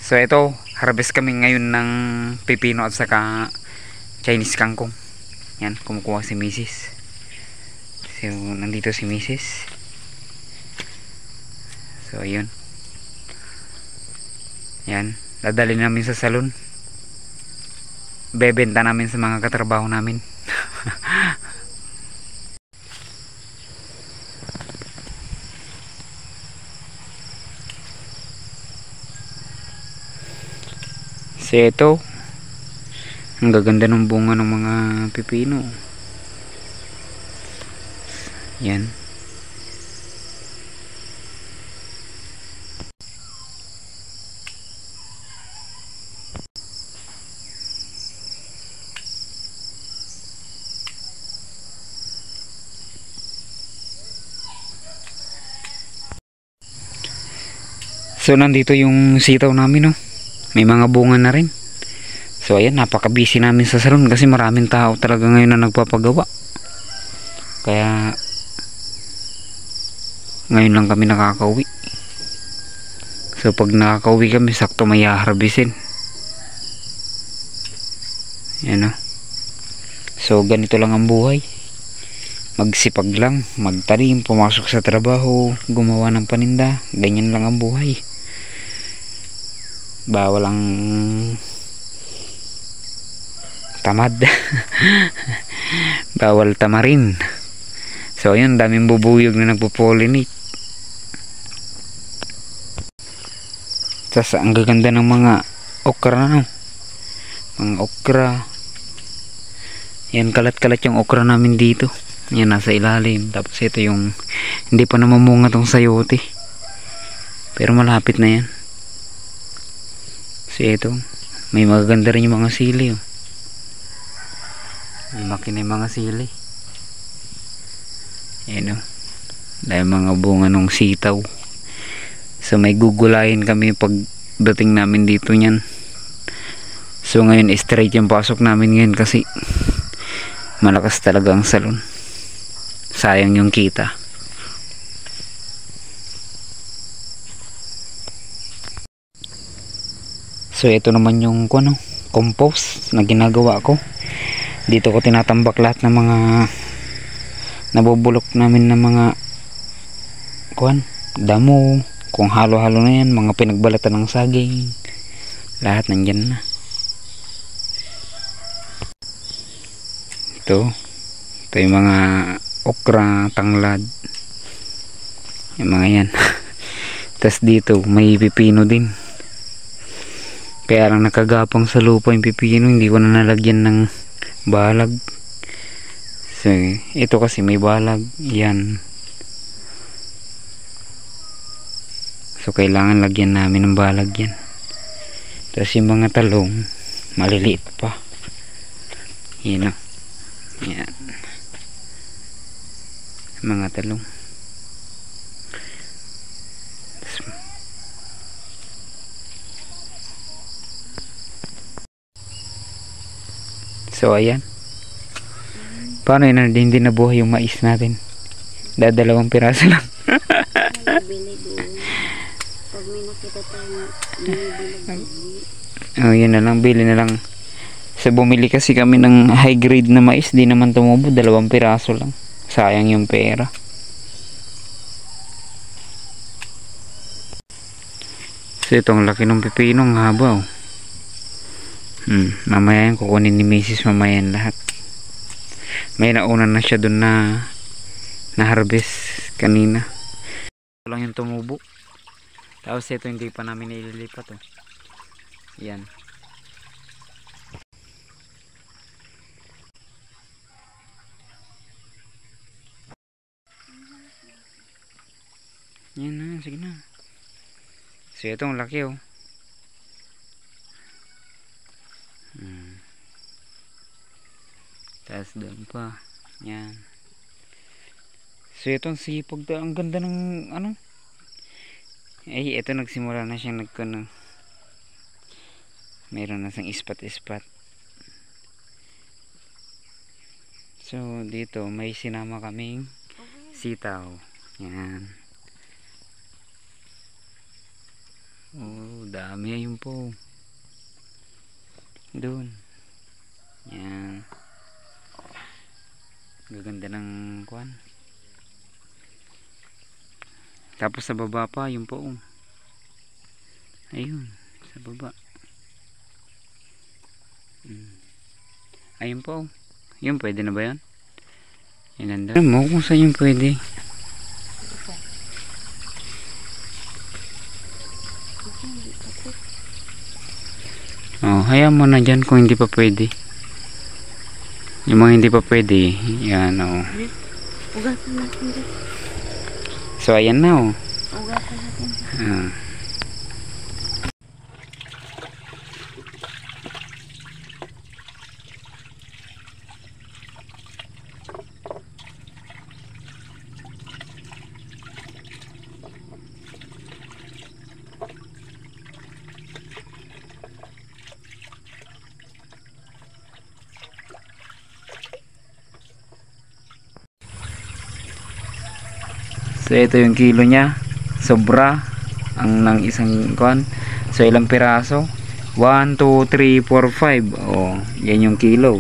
So ito, harvest kami ngayon ng pipino at saka Chinese kangkong. Yan, kumukuha si Mrs. So nandito si Mrs. So ayun. Yan, dadali namin sa salon. Bebenta namin sa mga katrabaho namin. So ito, ang gaganda ng bunga ng mga pipino. Yan. So nandito yung sitaw namin, no? May mga bunga na rin. So ayan, napaka-busy namin sa salon kasi maraming tao talaga ngayon na nagpapagawa. Kaya ngayon lang kami nakakauwi. So pag nakakauwi kami, sakto may haharbisin. Yan, no? So ganito lang ang buhay. Magsipag lang, magtanim, pumasok sa trabaho, gumawa ng paninda. Ganyan lang ang buhay. Bawal ang tamad. Bawal tamarin. So ayun, daming bubuyog na nagpo-pollinate. Tas ang gaganda ng mga okra, no? Mga okra. Yan, kalat-kalat yung okra namin dito. Yan, nasa ilalim. Tapos ito yung hindi pa namamunga tong sayote, pero malapit na yan. So ito, may magaganda rin yung mga sili, oh. Lumaki na yung mga sili. Ayan, oh. Dahil mga bunga ng sitaw. So may gugulayin kami pagdating namin dito nyan. So ngayon straight yung pasok namin ngayon kasi malakas talaga ang salon. Sayang yung kita. So ito naman yung compost na ginagawa ko. Dito ko tinatambak lahat ng mga nabubulok namin ng mga damo, kung halo-halo na yan, mga pinagbalatan ng saging, lahat nandyan na. Ito yung mga okra, tanglad, yung mga yan. Tas dito may pipino din. Kaya lang nakagapang sa lupa yung pipino, hindi ko na nalagyan ng balag. So ito kasi may balag yan. So kailangan lagyan namin ng balag yan. Tapos yung mga talong maliliit pa. Yan, oh. Yan, mga talong. So ayan, paano yun, hindi nabuhay yung mais natin. Dadalawang piraso lang. Bili doon. Pag may nakita tayo, oh, yun na lang, bili na lang. So bumili kasi kami ng high grade na mais, di naman tumubo, 2 piraso lang. Sayang yung pera. So itong laki ng pipino, ang haba, oh. Mamaya yan, kukunin ni Mrs. mamaya yan lahat. May nauna na siya dun na harvest kanina. Ito lang yung tumubo. Tapos ito hindi pa namin nililipat, oh. Yan. Yan na, sige na. So itong laki, oh. Tapos doon pa. Yan. So itong sipag, ang ganda ng ito nagsimula na siyang meron na siyang ispat-ispat. So dito may sinama kaming sitaw. Yan. Oh, dami ayun po. Doon. Yan. Gaganda ng kuan. Tapos sa baba pa, yun po. Ayun, sa baba. Ayun po. Yun, pwede na ba yan? Yan ang dami mo kung saan yung pwede. Oh, hayaan mo na dyan kung hindi pa pwede. Yung mga hindi pa pwede, yan oh. Ugasan natin dyan. So ayan na oh. Ugasan natin. So ito yung kilo niya. Sobra ang ng isang kuan. So ilang piraso? 1, 2, 3, 4, 5. Oh, yan yung kilo.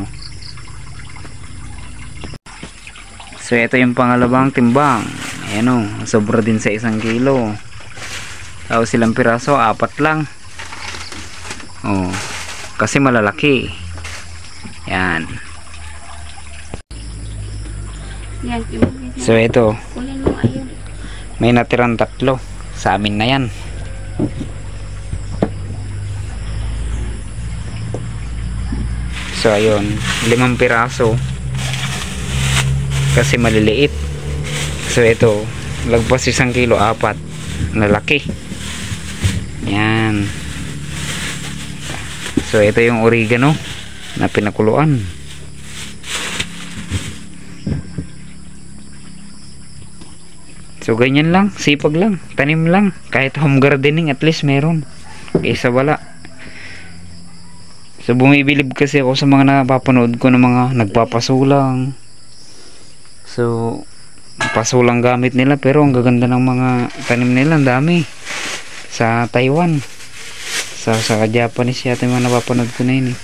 So ito yung pangalawang timbang. Ayan oh, sobra din sa isang kilo. Tapos ilang piraso? 4 lang. Oh, kasi malalaki. Yan. Yan, so ito. kunin mo ayun. May natirang 3 sa amin na yan. So ayun, 5 piraso kasi maliliit. So ito, lagpas 1 kilo, 4 lalaki. Yan. So ito yung oregano na pinakuluan. So ganyan lang, sipag lang, tanim lang, kahit home gardening at least meron kaysa wala. So bumibilib kasi ako sa mga napapanood ko ng mga nagpapasulang. So pasulang gamit nila pero ang gaganda ng mga tanim nila, ang dami. Sa Taiwan, sa Japanese yata yung mga napapanood ko na yun eh.